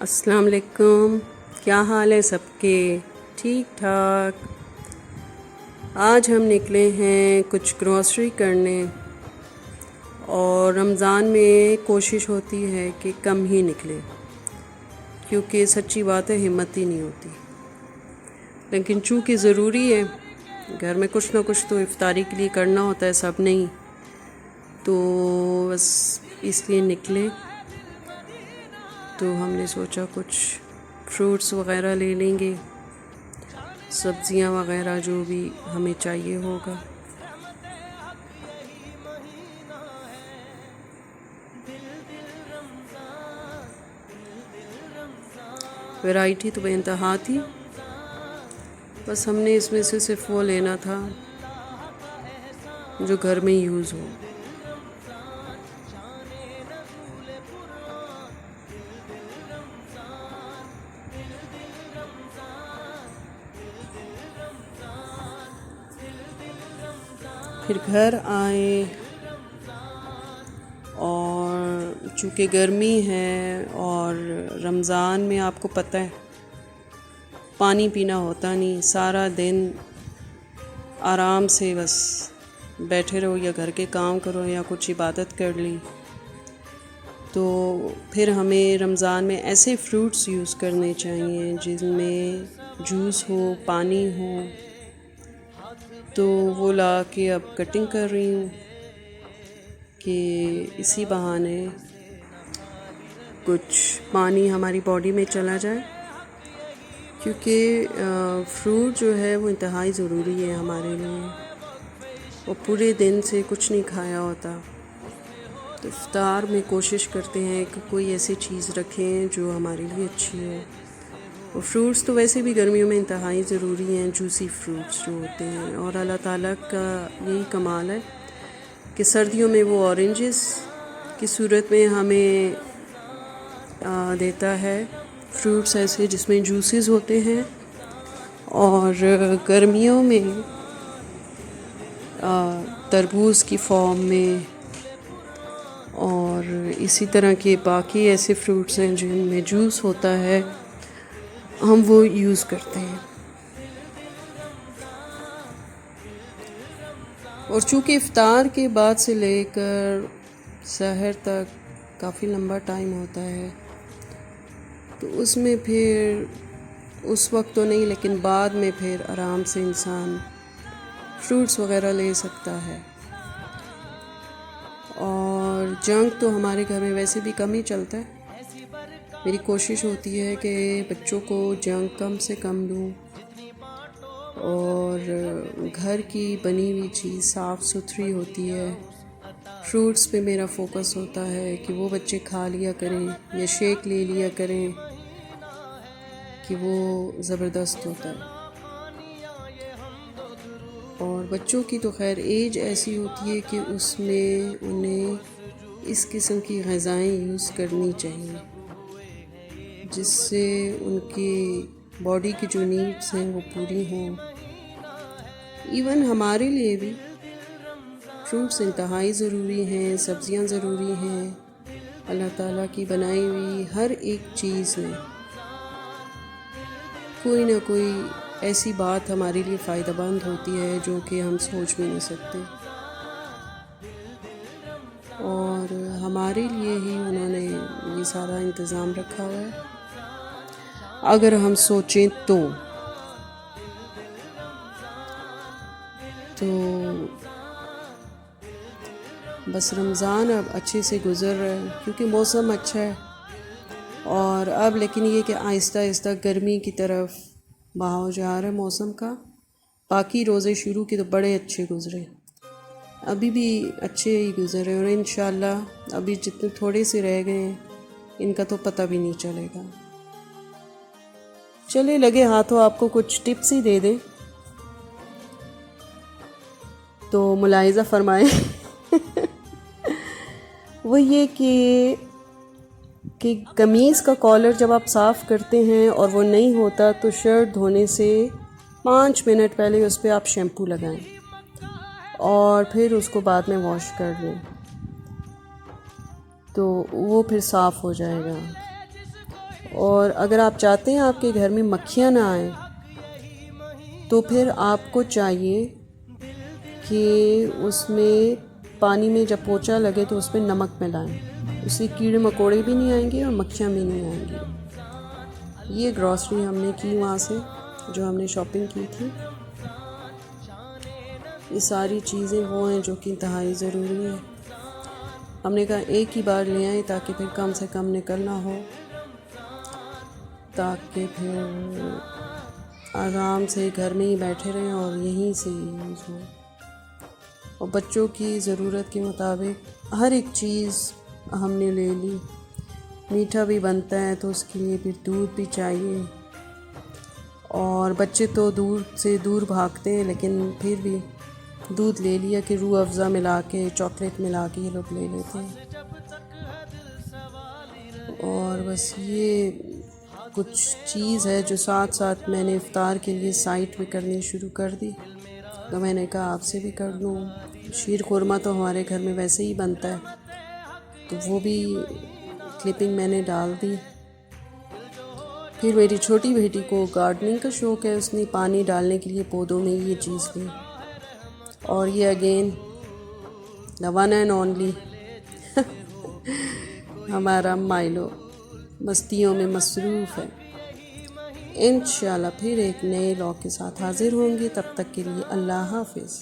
अस्सलाम वालेकुम। क्या हाल है सबके? ठीक ठाक। आज हम निकले हैं कुछ ग्रॉसरी करने और रमज़ान में कोशिश होती है कि कम ही निकले, क्योंकि सच्ची बात है हिम्मत ही नहीं होती। लेकिन चूँकि ज़रूरी है, घर में कुछ ना कुछ तो इफ्तारी के लिए करना होता है, सब नहीं, तो बस इसलिए निकले। तो हमने सोचा कुछ फ्रूट्स वग़ैरह ले लेंगे, सब्ज़ियाँ वग़ैरह जो भी हमें चाहिए होगा। वैरायटी तो बेइंतहा थी, बस हमने इसमें से सिर्फ वो लेना था जो घर में यूज़ हो। फिर घर आए और चूँकि गर्मी है और रमज़ान में आपको पता है पानी पीना होता नहीं, सारा दिन आराम से बस बैठे रहो या घर के काम करो या कुछ इबादत कर ली। तो फिर हमें रमज़ान में ऐसे फ्रूट्स यूज़ करने चाहिए जिनमें जूस हो, पानी हो। तो वो ला के अब कटिंग कर रही हूँ कि इसी बहाने कुछ पानी हमारी बॉडी में चला जाए, क्योंकि फ्रूट जो है वो इंतहाई ज़रूरी है हमारे लिए। और पूरे दिन से कुछ नहीं खाया होता, तो इफ्तार में कोशिश करते हैं कि कोई ऐसी चीज़ रखें जो हमारे लिए अच्छी हो। और फ्रूट्स तो वैसे भी गर्मियों में इंतहाई ज़रूरी हैं, जूसी फ्रूट्स जो होते हैं। और अल्लाह ताला का यही कमाल है कि सर्दियों में वो ऑरेंजेस की सूरत में हमें देता है फ्रूट्स ऐसे जिसमें जूसेस होते हैं, और गर्मियों में तरबूज की फॉर्म में और इसी तरह के बाकी ऐसे फ्रूट्स हैं जिनमें जूस होता है, हम वो यूज़ करते हैं। और चूँकि इफ़्तार के बाद से लेकर सहर तक काफ़ी लंबा टाइम होता है, तो उसमें फिर उस वक्त तो नहीं, लेकिन बाद में फिर आराम से इंसान फ्रूट्स वग़ैरह ले सकता है। और जंक तो हमारे घर में वैसे भी कम ही चलता है। मेरी कोशिश होती है कि बच्चों को जंक कम से कम दूँ और घर की बनी हुई चीज़ साफ़ सुथरी होती है। फ्रूट्स पे मेरा फोकस होता है कि वो बच्चे खा लिया करें या शेक ले लिया करें, कि वो ज़बरदस्त होता है। और बच्चों की तो खैर एज ऐसी होती है कि उसमें उन्हें इस किस्म की ग़िज़ाएँ यूज़ करनी चाहिए जिससे उनकी बॉडी की जो नीड्स हैं वो पूरी हों। इवन हमारे लिए भी फ्रूट्स इंतहाई ज़रूरी हैं, सब्ज़ियाँ ज़रूरी हैं। अल्लाह ताला की बनाई हुई हर एक चीज़ में कोई ना कोई ऐसी बात हमारे लिए फ़ायदेमंद होती है जो कि हम सोच भी नहीं सकते, और हमारे लिए ही उन्होंने ये सारा इंतज़ाम रखा हुआ है अगर हम सोचें तो। बस रमज़ान अब अच्छे से गुज़र रहा है क्योंकि मौसम अच्छा है, और अब लेकिन ये कि आहिस्ता आहिस्ता गर्मी की तरफ बहाव जा रहा है मौसम का। बाकी रोज़े शुरू के तो बड़े अच्छे गुज़रे, अभी भी अच्छे ही गुज़रे, और इंशाल्लाह अभी जितने थोड़े से रह गए हैं इनका तो पता भी नहीं चलेगा। चले लगे हाथों आपको कुछ टिप्स ही दे दें, तो मुलाहिज़ा फरमाएं। वो ये कि कमीज़ का कॉलर जब आप साफ़ करते हैं और वो नहीं होता, तो शर्ट धोने से 5 मिनट पहले उस पर आप शैम्पू लगाएं और फिर उसको बाद में वॉश कर लें, तो वो फिर साफ़ हो जाएगा। और अगर आप चाहते हैं आपके घर में मक्खियाँ ना आएँ तो फिर आपको चाहिए कि उसमें पानी में जब पोंछा लगे तो उसमें नमक मिलाएं। उससे कीड़े मकोड़े भी नहीं आएंगे और मक्खियाँ भी नहीं आएंगी। ये ग्रॉसरी हमने की वहाँ से, जो हमने शॉपिंग की थी। ये सारी चीज़ें वो हैं जो कि इंतहाई ज़रूरी हैं। हमने कहा एक ही बार ले आएँ ताकि फिर कम से कम निकलना हो, ताकि फिर आराम से घर में ही बैठे रहें और यहीं से यूज़ हो। और बच्चों की ज़रूरत के मुताबिक हर एक चीज़ हमने ले ली। मीठा भी बनता है तो उसके लिए फिर दूध भी चाहिए, और बच्चे तो दूध से दूर भागते हैं, लेकिन फिर भी दूध ले लिया कि रूह अफ़ज़ा मिला के, चॉकलेट मिला के ये लोग ले लेते हैं। और बस ये कुछ चीज़ है जो साथ साथ मैंने इफ़्तार के लिए साइट भी करनी शुरू कर दी। तो मैंने कहा आपसे भी कर लूँ। शीर खुरमा तो हमारे घर में वैसे ही बनता है, तो वो भी क्लिपिंग मैंने डाल दी। फिर मेरी छोटी बेटी को गार्डनिंग का शौक़ है, उसने पानी डालने के लिए पौधों में ये चीज़ ली। और ये again the one and only हमारा माइलो मस्तियों में मसरूफ़ है। इंशाल्लाह फिर एक नए व्लॉग के साथ हाज़िर होंगे। तब तक के लिए अल्लाह हाफ़िज़।